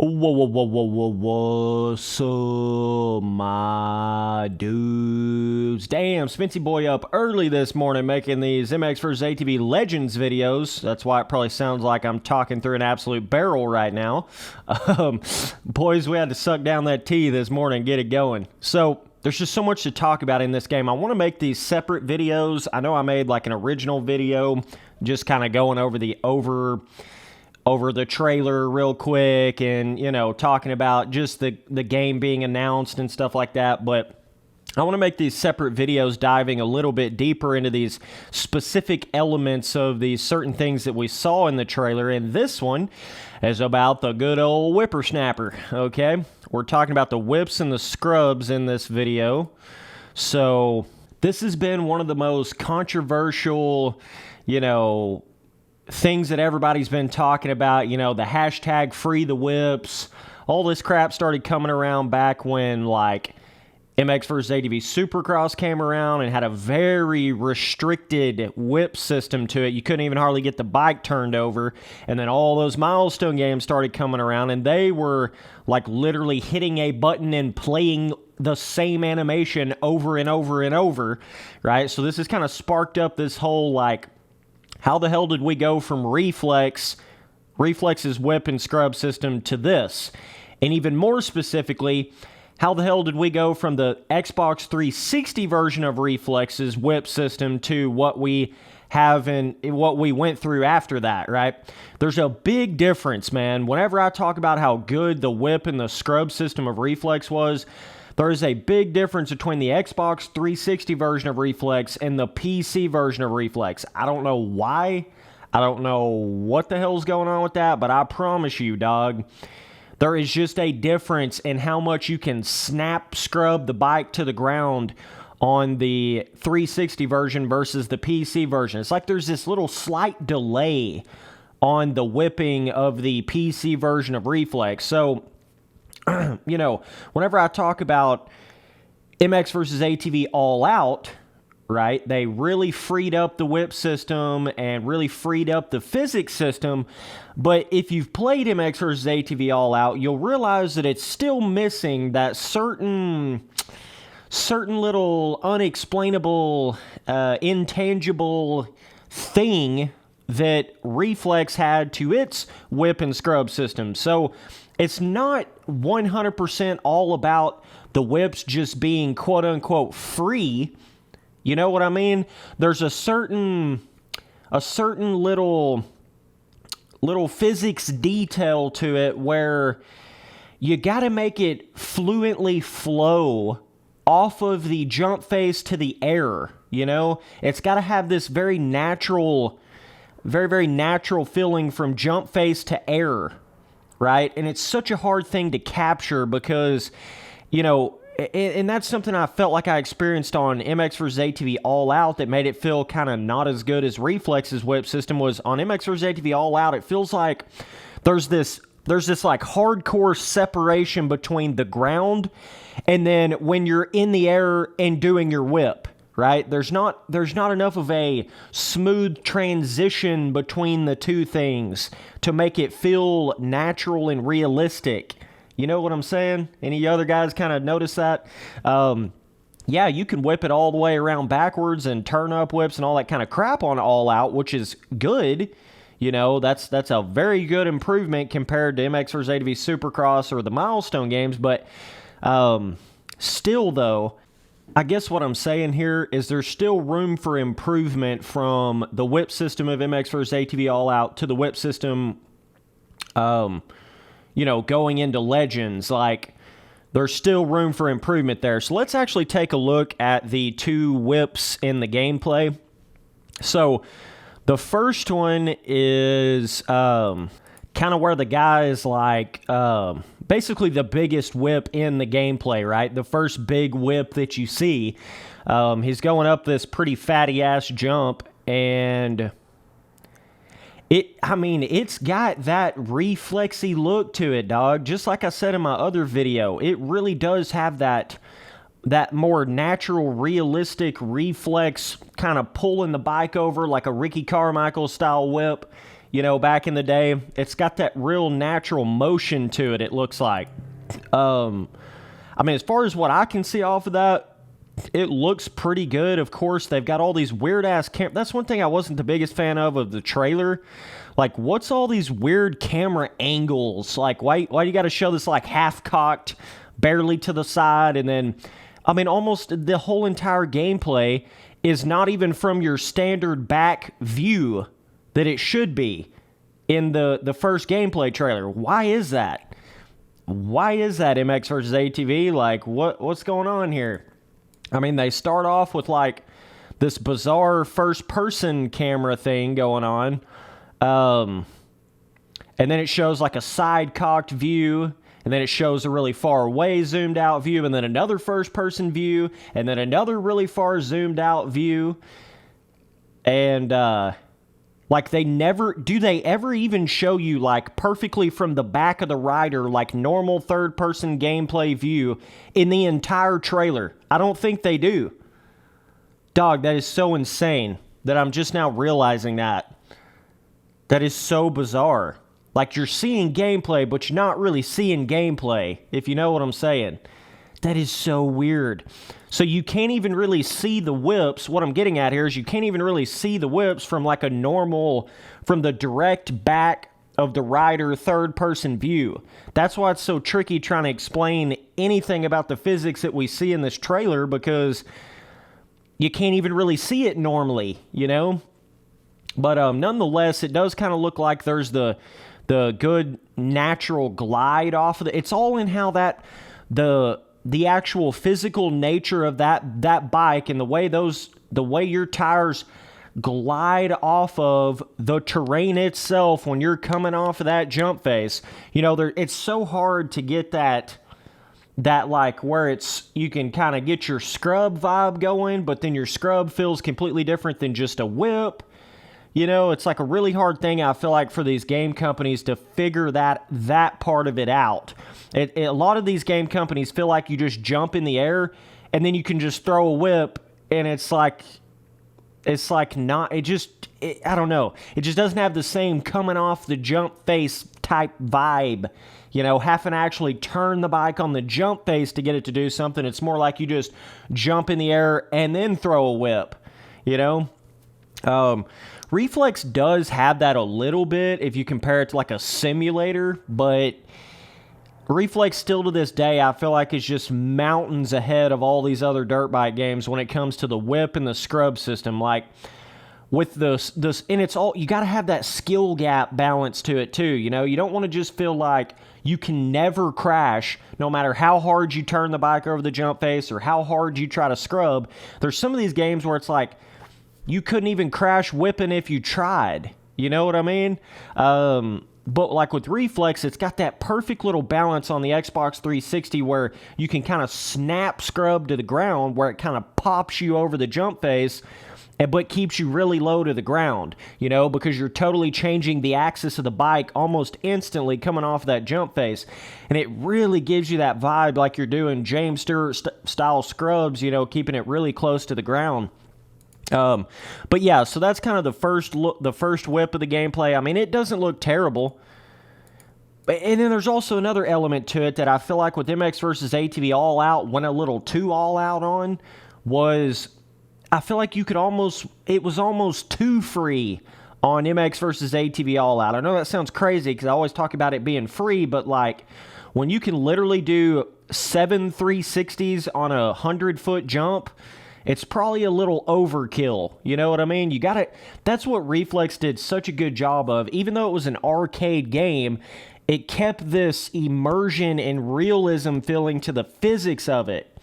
What's up, my dudes? Damn, Spency boy up early this morning making these MX vs. ATV Legends videos. That's why it probably sounds like I'm talking through an absolute barrel right now. Boys, we had to suck down that tea this morning and get it going. So, there's just so much to talk about in this game. I want to make these separate videos. I know I made like an original video just kind of going over the trailer real quick and, you know, talking about just the game being announced and stuff like that. But I want to make these separate videos diving a little bit deeper into these specific elements of these certain things that we saw in the trailer. And this one is about the good old whippersnapper, okay? We're talking about the whips and the scrubs in this video. So this has been one of the most controversial, you know, things that everybody's been talking about. You know, the hashtag free the whips. All this crap started coming around back when, like, MX vs. ATV Supercross came around and had a very restricted whip system to it. You couldn't even hardly get the bike turned over. And then all those milestone games started coming around, and they were like literally hitting a button and playing the same animation over and over and over, right? So this has kind of sparked up this whole, like, how the hell did we go from Reflex's whip and scrub system to this? And even more specifically, how the hell did we go from the Xbox 360 version of Reflex's whip system to what we have and what we went through after that, right? There's a big difference, man. Whenever I talk about how good the whip and the scrub system of Reflex was, there is a big difference between the Xbox 360 version of Reflex and the PC version of Reflex. I don't know why. I don't know what the hell's going on with that, but I promise you, dog, there is just a difference in how much you can snap scrub the bike to the ground on the 360 version versus the PC version. It's like there's this little slight delay on the whipping of the PC version of Reflex. So, you know, whenever I talk about MX vs. ATV All Out, right, they really freed up the whip system and really freed up the physics system. But if you've played MX vs. ATV All Out, you'll realize that it's still missing that certain little unexplainable, intangible thing that Reflex had to its whip and scrub system. So it's not 100% all about the whips just being quote-unquote free. You know what I mean? There's a certain little physics detail to it where you got to make it fluently flow off of the jump face to the air, you know? It's got to have this very natural, very natural feeling from jump face to air, right? And it's such a hard thing to capture because, you know, and that's something I felt like I experienced on MX vs. ATV All Out that made it feel kind of not as good as Reflex's whip system was. On MX vs. ATV All Out, it feels like there's this like hardcore separation between the ground and then when you're in the air and doing your whip, right? There's not enough of a smooth transition between the two things to make it feel natural and realistic. You know what I'm saying? Any other guys kind of notice that? Yeah, you can whip it all the way around backwards and turn up whips and all that kind of crap on All Out, which is good. You know, that's a very good improvement compared to MX vs. ATV Supercross or the milestone games. But still, though, I guess what I'm saying here is there's still room for improvement from the whip system of MX vs. ATV All Out to the whip system, you know, going into Legends. Like, there's still room for improvement there. So let's actually take a look at the two whips in the gameplay. So the first one is kind of where the guy is like basically the biggest whip in the gameplay, right? The first big whip that you see. He's going up this pretty fatty-ass jump, and it's got that reflexy look to it, dog. Just like I said in my other video, it really does have that more natural, realistic reflex kind of pulling the bike over like a Ricky Carmichael style whip. back in the day. It's got that real natural motion to it looks like. I mean, as far as what I can see off of that, it looks pretty good. Of course, they've got all these weird-ass that's one thing I wasn't the biggest fan of the trailer. Like, what's all these weird camera angles? Like, why you got to show this, like, half-cocked, barely to the side, and then, I mean, almost the whole entire gameplay is not even from your standard back view that it should be in the first gameplay trailer. Why is that? Why is that, MX versus ATV? Like, what's going on here? I mean, they start off with, like, this bizarre first-person camera thing going on. And then it shows, like, a side-cocked view. And then it shows a really far away zoomed-out view. And then another first-person view. And then another really far zoomed-out view. And, like, do they ever even show you, like, perfectly from the back of the rider, like, normal third-person gameplay view in the entire trailer? I don't think they do. Dog, that is so insane that I'm just now realizing that. That is so bizarre. Like, you're seeing gameplay, but you're not really seeing gameplay, if you know what I'm saying. That is so weird. So you can't even really see the whips. What I'm getting at here is you can't even really see the whips from like from the direct back of the rider third-person view. That's why it's so tricky trying to explain anything about the physics that we see in this trailer, because you can't even really see it normally, But nonetheless, it does kind of look like there's the good natural glide off of it. It's all in how the actual physical nature of that bike and the way your tires glide off of the terrain itself when you're coming off of that jump face. It's so hard to get that like where you can kind of get your scrub vibe going, but then your scrub feels completely different than just a whip. It's like a really hard thing, I feel like, for these game companies to figure that part of it out. A lot of these game companies feel like you just jump in the air and then you can just throw a whip, and I don't know. It just doesn't have the same coming off the jump face type vibe. Having to actually turn the bike on the jump face to get it to do something. It's more like you just jump in the air and then throw a whip, Reflex does have that a little bit if you compare it to like a simulator, but Reflex still to this day I feel like is just mountains ahead of all these other dirt bike games when it comes to the whip and the scrub system. Like with this and it's all, you got to have that skill gap balance to it too. You don't want to just feel like you can never crash no matter how hard you turn the bike over the jump face or how hard you try to scrub. There's some of these games where it's like you couldn't even crash whipping if you tried. You know what I mean? But like with Reflex, it's got that perfect little balance on the Xbox 360 where you can kind of snap scrub to the ground where it kind of pops you over the jump face, but keeps you really low to the ground, because you're totally changing the axis of the bike almost instantly coming off that jump face. And it really gives you that vibe like you're doing James Stewart style scrubs, keeping it really close to the ground. But yeah, so that's kind of the first whip of the gameplay. I mean, it doesn't look terrible. And then there's also another element to it that I feel like with MX versus ATV All Out went a little too all out on, was I feel like it was almost too free on MX versus ATV All Out. I know that sounds crazy because I always talk about it being free, but like when you can literally do 7 360s on a 100-foot jump, it's probably a little overkill. You know what I mean? That's what Reflex did such a good job of. Even though it was an arcade game, it kept this immersion and realism feeling to the physics of it.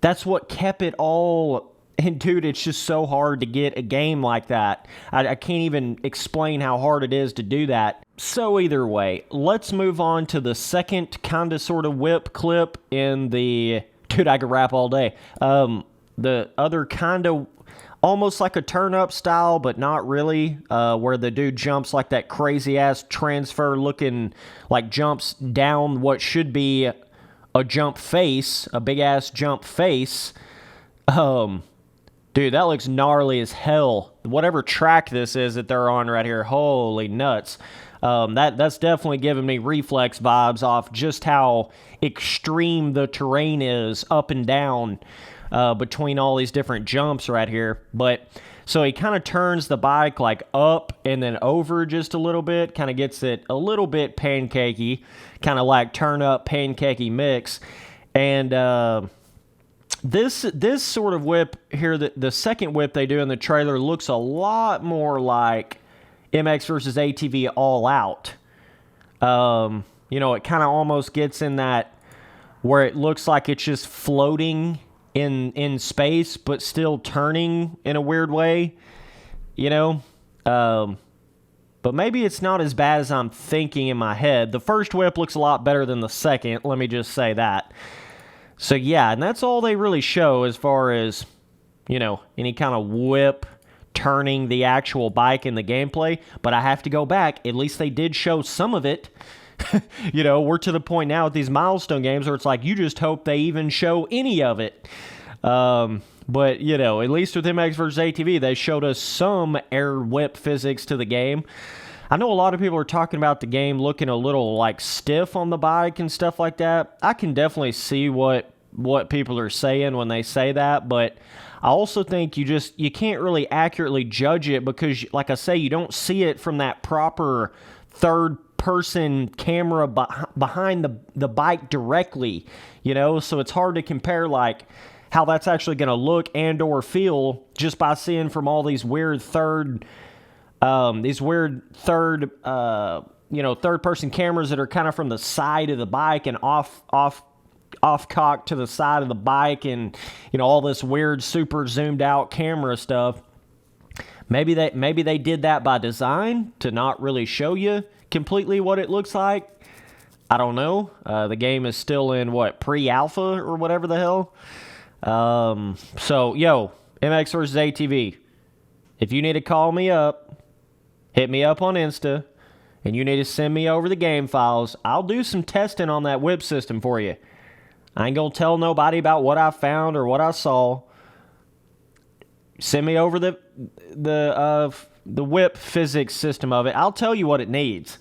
That's what kept it all. And dude, it's just so hard to get a game like that. I can't even explain how hard it is to do that. So either way, let's move on to the second kind of sort of whip clip in the... Dude, I could rap all day. The other kind of almost like a turn-up style, but not really, where the dude jumps like that crazy-ass transfer-looking, like jumps down what should be a jump face, a big-ass jump face. Dude, Dude, that looks gnarly as hell. Whatever track this is that they're on right here, holy nuts. That's definitely giving me Reflex vibes off just how extreme the terrain is up and down between all these different jumps right here. But so he kind of turns the bike like up and then over just a little bit, kind of gets it a little bit pancakey, kind of like turn up pancakey mix. And this sort of whip here, the second whip they do in the trailer looks a lot more like MX versus ATV All Out. You know, it kind of almost gets in that where it looks like it's just floating in space, but still turning in a weird way, you know? But maybe it's not as bad as I'm thinking in my head. The first whip looks a lot better than the second, let me just say that. So yeah, and that's all they really show as far as, you know, any kind of whip turning the actual bike in the gameplay. But I have to go back. At least they did show some of it. You know, we're to the point now with these milestone games where it's like you just hope they even show any of it. But, you know, at least with MX vs. ATV, they showed us some air whip physics to the game. I know a lot of people are talking about the game looking a little like stiff on the bike and stuff like that. I can definitely see what people are saying when they say that, but I also think you can't really accurately judge it because, like I say, you don't see it from that proper third-person camera behind the bike directly, you know? So it's hard to compare, like, how that's actually going to look and or feel just by seeing from all these weird third third-person cameras that are kind of from the side of the bike and off cock to the side of the bike, and you know, all this weird super zoomed out camera stuff. Maybe they did that by design to not really show you completely what it looks like. I don't know. The game is still in pre-alpha or whatever the hell. So yo, MX vs. ATV. If you need to call me up, hit me up on Insta, and you need to send me over the game files. I'll do some testing on that whip system for you. I ain't gonna tell nobody about what I found or what I saw. Send me over the whip physics system of it. I'll tell you what it needs.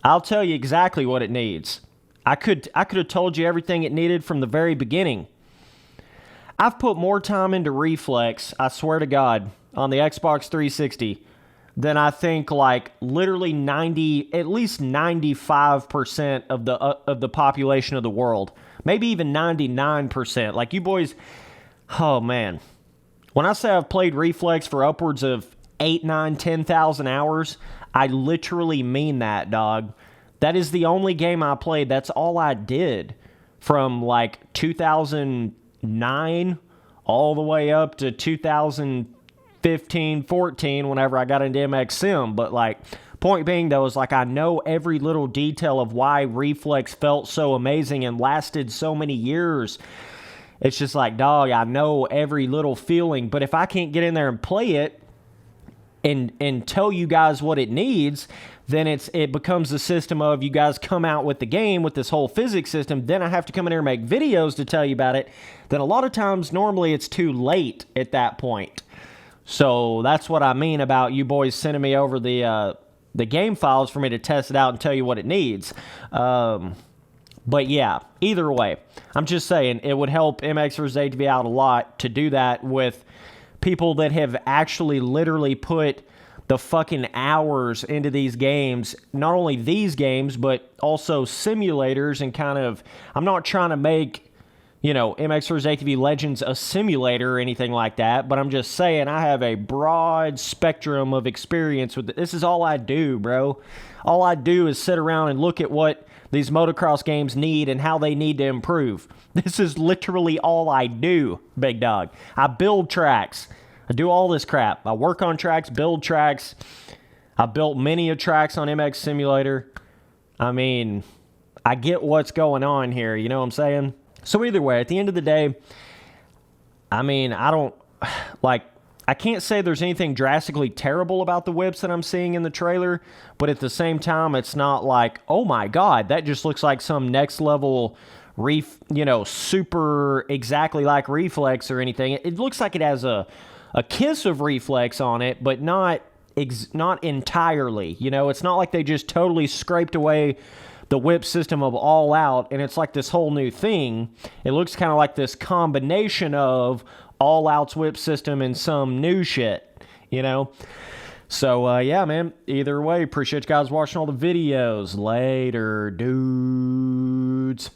I'll tell you exactly what it needs. I could have told you everything it needed from the very beginning. I've put more time into Reflex, I swear to God, on the Xbox 360 than I think like literally at least 95% of the population of the world. Maybe even 99%. Like, you boys, oh man. When I say I've played Reflex for upwards of 8, 9, 10,000 hours, I literally mean that, dog. That is the only game I played. That's all I did from like 2009 all the way up to 2015, 14, whenever I got into MX Sim. But like, point being though, is like I know every little detail of why Reflex felt so amazing and lasted so many years. It's just like, dog, I know every little feeling, but if I can't get in there and play it and tell you guys what it needs, then it becomes a system of you guys come out with the game with this whole physics system, then I have to come in here and make videos to tell you about it. Then a lot of times, normally it's too late at that point. So that's what I mean about you boys sending me over the game files for me to test it out and tell you what it needs. But yeah, either way, I'm just saying it would help MX vs. ATV out a lot to do that with people that have actually literally put the fucking hours into these games. Not only these games, but also simulators and kind of, I'm not trying to make, you know, MX vs. ATV Legends a simulator or anything like that, but I'm just saying I have a broad spectrum of experience with it. This is all I do, bro. All I do is sit around and look at what these motocross games need and how they need to improve. This is literally all I do, big dog. I build tracks. I do all this crap. I work on tracks, build tracks. I built many a tracks on MX Simulator. I mean, I get what's going on here, you know what I'm saying? So either way, at the end of the day, I mean, I can't say there's anything drastically terrible about the whips that I'm seeing in the trailer, but at the same time, it's not like, oh my God, that just looks like some next level, super exactly like Reflex or anything. It looks like it has a a kiss of reflex on it, but not entirely. You know, it's not like they just totally scraped away the whip system of All Out, and it's like this whole new thing. It looks kind of like this combination of All Out's whip system and some new shit, you know? So, yeah, man, either way, appreciate you guys watching all the videos. Later, dudes.